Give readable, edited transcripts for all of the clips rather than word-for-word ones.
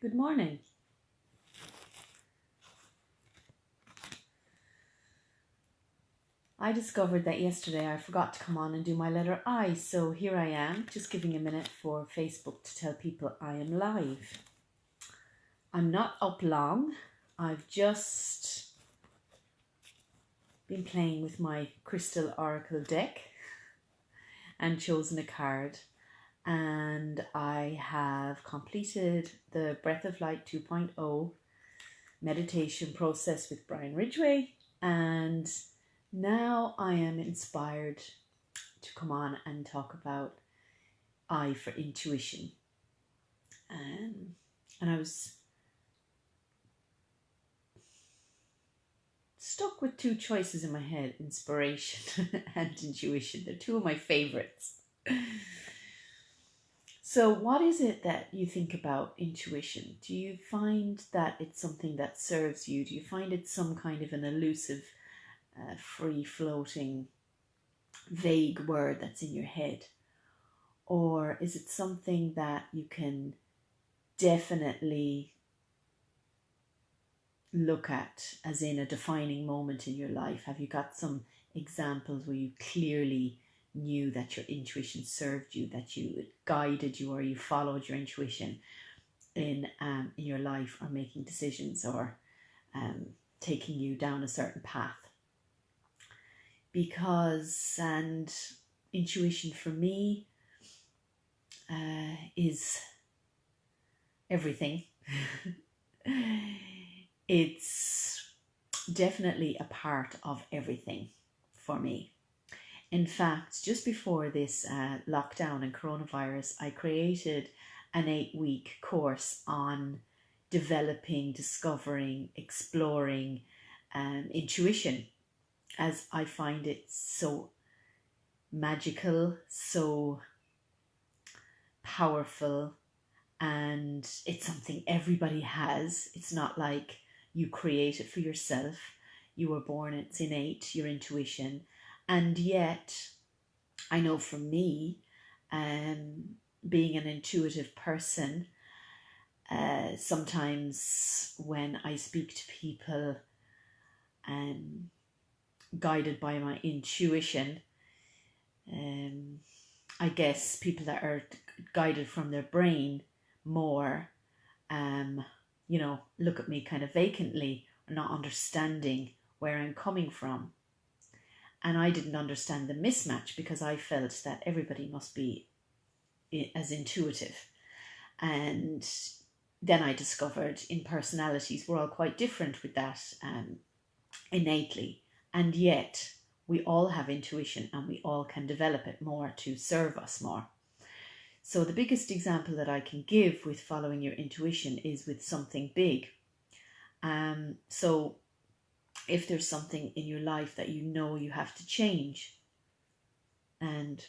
Good morning. I discovered that yesterday I forgot to come on and do my letter I, so here I am, just giving a minute for Facebook to tell people I am live. I'm not up long. I've just been playing with my crystal oracle deck and chosen a card, and I have completed the Breath of Light 2.0 meditation process with Brian Ridgway, and now I am inspired to come on and talk about I for intuition. And I was stuck with two choices in my head, inspiration and intuition. They're two of my favorites. So what is it that you think about intuition? Do you find that it's something that serves you? Do you find it some kind of an elusive, free-floating, vague word that's in your head? Or is it something that you can definitely look at as in a defining moment in your life? Have you got some examples where you clearly knew that your intuition served you, that it guided you, or you followed your intuition in your life, or making decisions, or taking you down a certain path? Because, and intuition for me is everything. It's definitely a part of everything for me. In fact, just before this lockdown and coronavirus, I created an 8-week course on developing, discovering, exploring intuition, as I find it so magical, so powerful, and it's something everybody has. It's not like you create it for yourself. You were born, it's innate, your intuition. And yet, I know for me, being an intuitive person, sometimes when I speak to people guided by my intuition, I guess people that are guided from their brain more, look at me kind of vacantly, or not understanding where I'm coming from. And I didn't understand the mismatch, because I felt that everybody must be as intuitive. And then I discovered in personalities we're all quite different with that innately. And yet we all have intuition, and we all can develop it more to serve us more. So the biggest example that I can give with following your intuition is with something big. So if there's something in your life that you know you have to change, and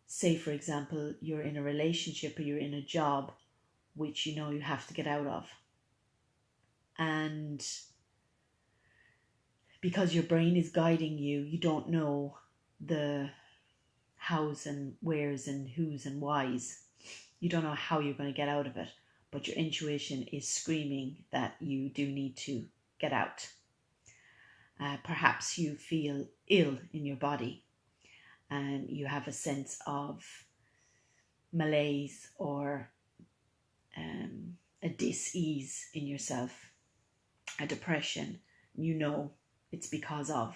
say, for example, you're in a relationship or you're in a job which you know you have to get out of, and because your brain is guiding you, you don't know the hows and wheres and whos and whys. You don't know how you're going to get out of it, but your intuition is screaming that you do need to get out. Perhaps you feel ill in your body, and you have a sense of malaise or a dis-ease in yourself, a depression. You know it's because of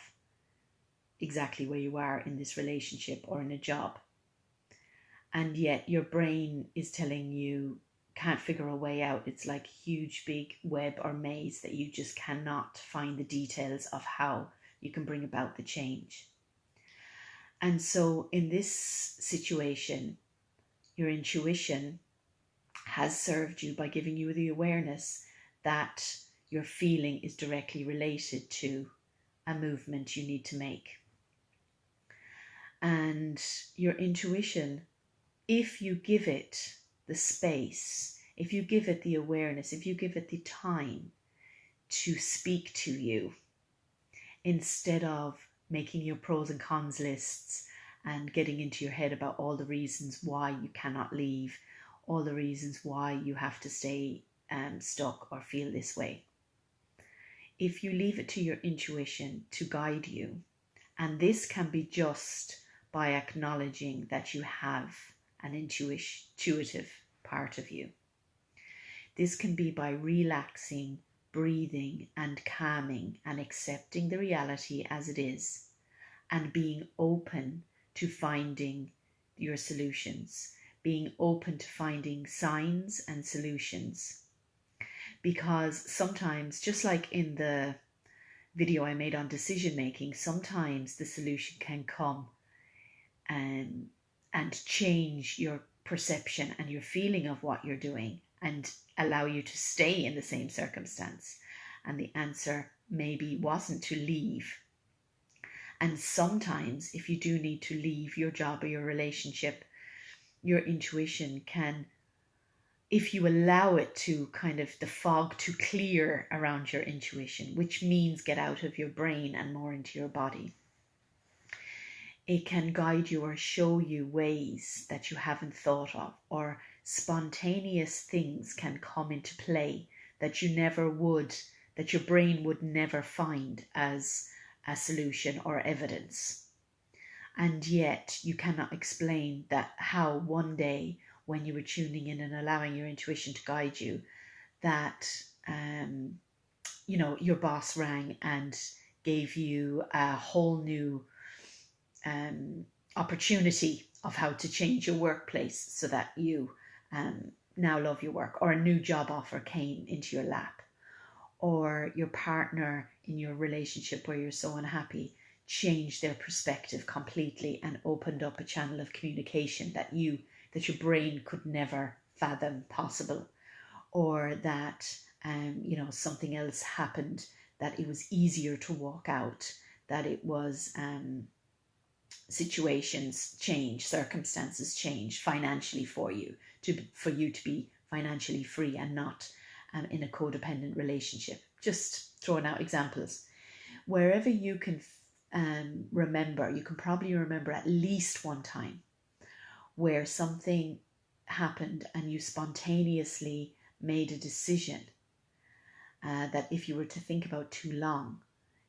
exactly where you are in this relationship or in a job. And yet your brain is telling you can't figure a way out. It's like a huge big web or maze that you just cannot find the details of how you can bring about the change. And so in this situation, your intuition has served you by giving you the awareness that your feeling is directly related to a movement you need to make. And your intuition, if you give it the space, if you give it the awareness, if you give it the time to speak to you, instead of making your pros and cons lists and getting into your head about all the reasons why you cannot leave, all the reasons why you have to stay stuck or feel this way. If you leave it to your intuition to guide you, and this can be just by acknowledging that you have an intuitive part of you. This can be by relaxing, breathing, and calming and accepting the reality as it is, and being open to finding your solutions, being open to finding signs and solutions. Because sometimes, just like in the video I made on decision making, sometimes the solution can come and change your perception and your feeling of what you're doing and allow you to stay in the same circumstance. And the answer maybe wasn't to leave. And sometimes if you do need to leave your job or your relationship, your intuition can, if you allow it to kind of the fog to clear around your intuition, which means get out of your brain and more into your body, it can guide you or show you ways that you haven't thought of, or spontaneous things can come into play that you never would, that your brain would never find as a solution or evidence. And yet you cannot explain that how one day when you were tuning in and allowing your intuition to guide you, that your boss rang and gave you a whole new opportunity of how to change your workplace so that you now love your work, or a new job offer came into your lap, or your partner in your relationship where you're so unhappy changed their perspective completely and opened up a channel of communication that your brain could never fathom possible, or that something else happened, that it was easier to walk out, that it was situations change, circumstances change financially for you to be financially free and not in a codependent relationship. Just throwing out examples. Wherever you can remember, you can probably remember at least one time where something happened and you spontaneously made a decision that if you were to think about too long,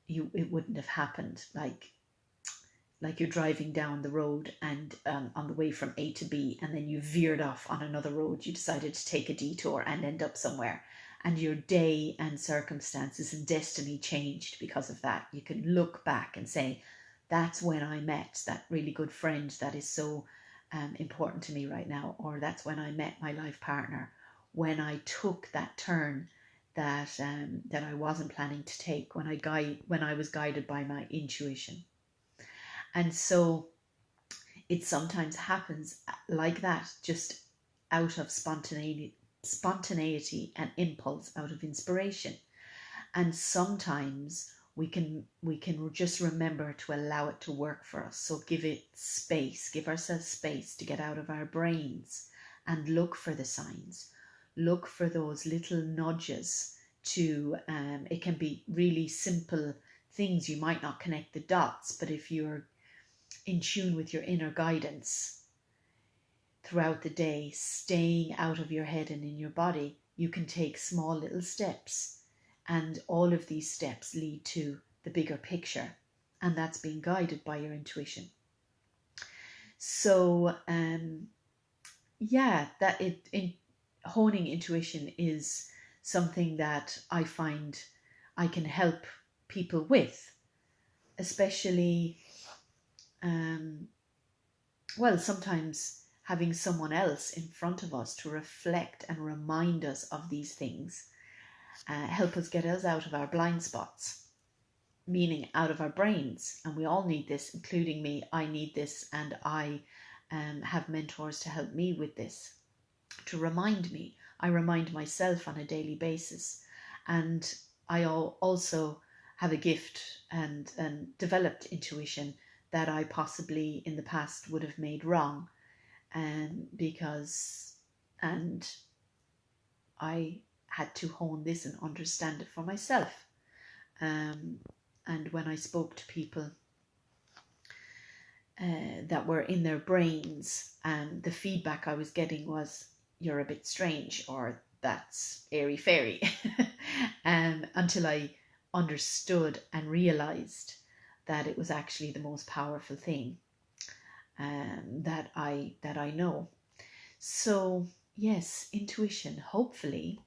it wouldn't have happened. Like you're driving down the road and on the way from A to B, and then you veered off on another road. You decided to take a detour and end up somewhere, and your day and circumstances and destiny changed because of that. You can look back and say, that's when I met that really good friend that is so important to me right now, or that's when I met my life partner, when I took that turn that I wasn't planning to take, when I was guided by my intuition. And so it sometimes happens like that, just out of spontaneity and impulse, out of inspiration. And sometimes we can just remember to allow it to work for us. So give ourselves space to get out of our brains and look for the signs, look for those little nudges to, it can be really simple things. You might not connect the dots, but if you're in tune with your inner guidance throughout the day, staying out of your head and in your body, you can take small little steps, and all of these steps lead to the bigger picture, and that's being guided by your intuition. So honing intuition is something that I find I can help people with, especially sometimes having someone else in front of us to reflect and remind us of these things, help us get us out of our blind spots, meaning out of our brains. And we all need this, including me. I need this, and I have mentors to help me with this, to remind me. I remind myself on a daily basis, and I also have a gift and developed intuition that I possibly in the past would have made wrong, and I had to hone this and understand it for myself. And when I spoke to people that were in their brains, the feedback I was getting was, you're a bit strange or that's airy fairy. Until I understood and realized that it was actually the most powerful thing that I know. So yes, intuition. Hopefully,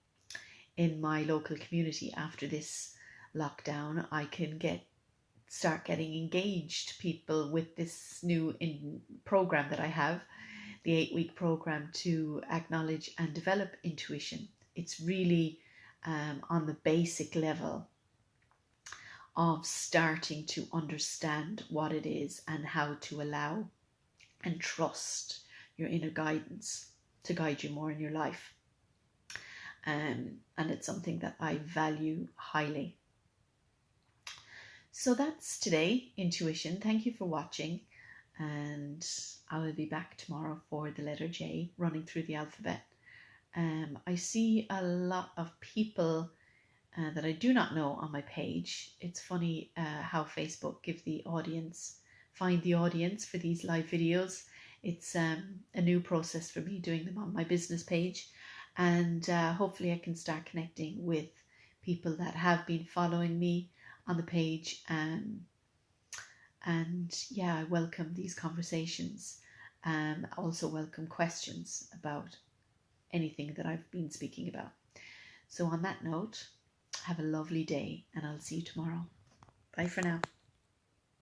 in my local community after this lockdown, I can start getting engaged people with this new program that I have, the 8-week program to acknowledge and develop intuition. It's really on the basic level of starting to understand what it is and how to allow and trust your inner guidance to guide you more in your life. And it's something that I value highly. So that's today, intuition. Thank you for watching, and I will be back tomorrow for the letter J, running through the alphabet. I see a lot of people that I do not know on my page. It's funny how Facebook find the audience for these live videos. It's a new process for me doing them on my business page, and hopefully I can start connecting with people that have been following me on the page. And yeah, I welcome these conversations. Also welcome questions about anything that I've been speaking about. So on that note, have a lovely day, and I'll see you tomorrow. Bye for now.